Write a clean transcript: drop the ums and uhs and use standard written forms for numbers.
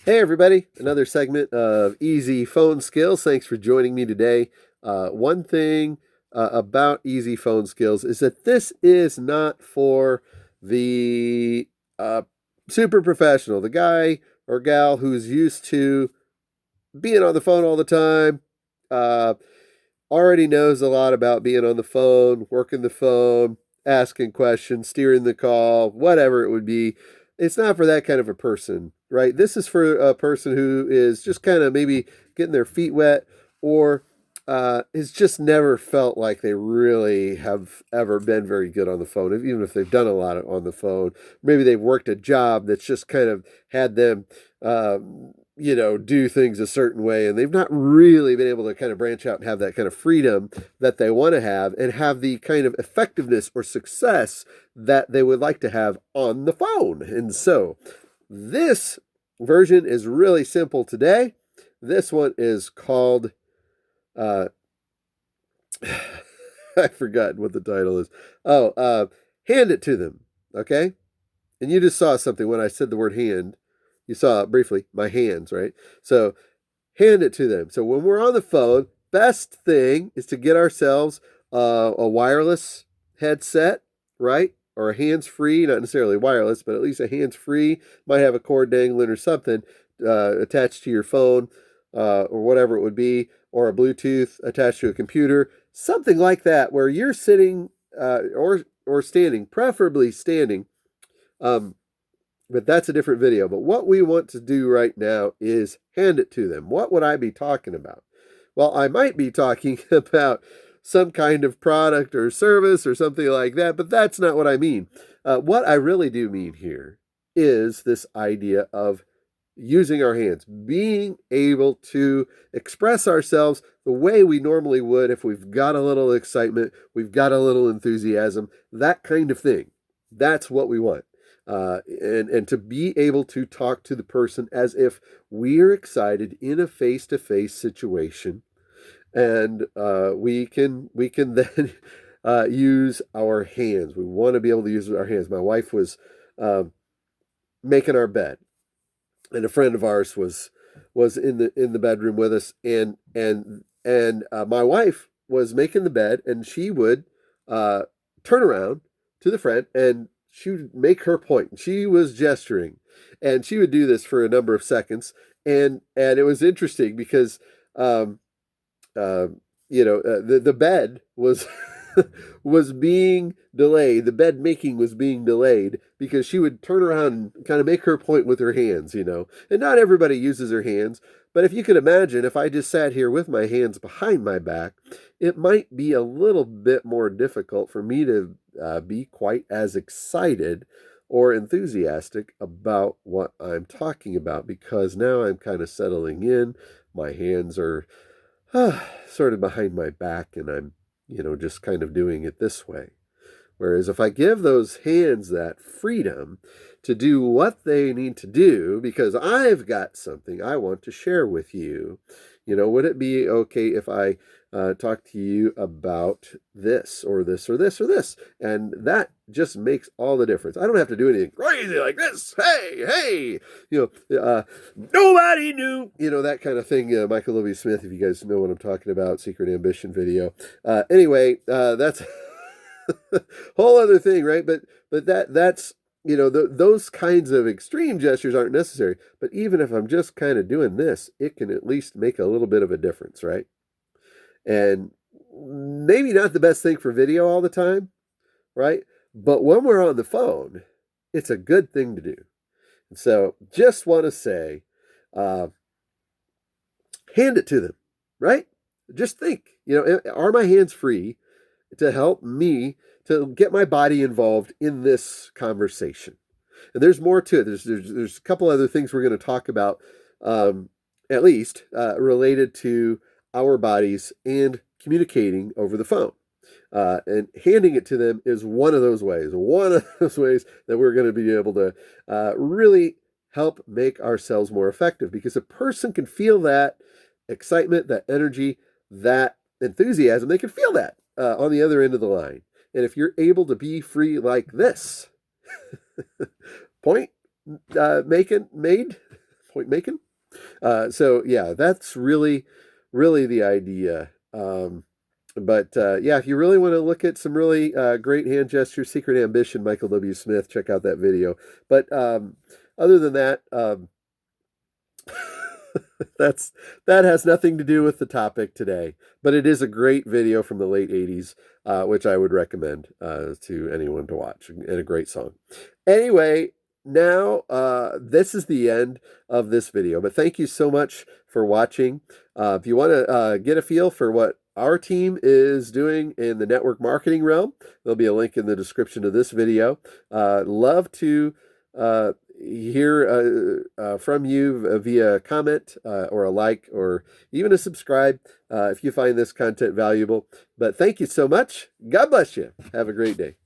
Hey, everybody. Another segment of Easy Phone Skills. Thanks for joining me today. One thing about Easy Phone Skills is that this is not for the uh, super professional, the guy or gal who's used to being on the phone all the time, uh, already knows a lot about being on the phone, working the phone, asking questions, steering the call, whatever it would be. It's not for that kind of a person, right? This is for a person who is just kind of maybe getting their feet wet or has just never felt like they really have ever been very good on the phone, even if they've done a lot on the phone. Maybe they've worked a job that's just kind of had them do things a certain way, and they've not really been able to kind of branch out and have that kind of freedom that they want to have and have the kind of effectiveness or success that they would like to have on the phone. And so this version is really simple today. This one is called, uh, I forgot what the title is. Hand it to them. Okay. And you just saw something when I said the word hand. You saw briefly my hands, right? So hand it to them. So when we're on the phone, best thing is to get ourselves a wireless headset, right? Or a hands-free, not necessarily wireless, but at least a hands-free. Might have a cord dangling or something attached to your phone or whatever it would be, or a Bluetooth attached to a computer, something like that, where you're sitting or standing, preferably standing. Um, but that's a different video. But what we want to do right now is hand it to them. What would I be talking about? Well, I might be talking about some kind of product or service or something like that, but that's not what I mean. What I really do mean here is this idea of using our hands, being able to express ourselves the way we normally would if we've got a little excitement, we've got a little enthusiasm, that kind of thing. That's what we want. And to be able to talk to the person as if we're excited in a face-to-face situation, and we can then use our hands. We want to be able to use our hands. My wife was uh, making our bed, and a friend of ours was in the bedroom with us, and my wife was making the bed, and she would uh, turn around to the friend, and she would make her point. She was gesturing, and she would do this for a number of seconds, and it was interesting because um, uh, the bed was was being delayed. The bed making was being delayed because she would turn around and kind of make her point with her hands, And not everybody uses their hands, but if you could imagine, if I just sat here with my hands behind my back, it might be a little bit more difficult for me to be quite as excited or enthusiastic about what I'm talking about because now I'm kind of settling in. My hands are sort of behind my back, and I'm, just kind of doing it this way. Whereas if I give those hands that freedom to do what they need to do because I've got something I want to share with you, would it be okay if I talk to you about this or this or this or this? And that just makes all the difference. I don't have to do anything crazy like this. Hey, hey, nobody knew, that kind of thing. Michael Lovey Smith, if you guys know what I'm talking about, Secret Ambition video. Anyway, that's whole other thing, right? But that's those kinds of extreme gestures aren't necessary. But even if I'm just kind of doing this, it can at least make a little bit of a difference, right? And maybe not the best thing for video all the time, right? But when we're on the phone, it's a good thing to do. And so just want to say, uh, hand it to them, right? Just think, are my hands free to help me to get my body involved in this conversation? And there's more to it. There's a couple other things we're going to talk about, at least related to our bodies and communicating over the phone. And handing it to them is one of those ways. One of those ways that we're going to be able to really help make ourselves more effective because a person can feel that excitement, that energy, that enthusiasm. They can feel that on the other end of the line. And if you're able to be free like this, point made, point making. So yeah, that's really, really the idea. But yeah, if you really want to look at some really great hand gestures, Secret Ambition, Michael W. Smith, check out that video. But other than that, that's that has nothing to do with the topic today. But it is a great video from the late '80s, which I would recommend to anyone to watch, and a great song. Anyway, now this is the end of this video. But thank you so much for watching. If you want to get a feel for what our team is doing in the network marketing realm, there'll be a link in the description of this video. Love to hear from you via comment or a like or even a subscribe if you find this content valuable. But thank you so much. God bless you. Have a great day.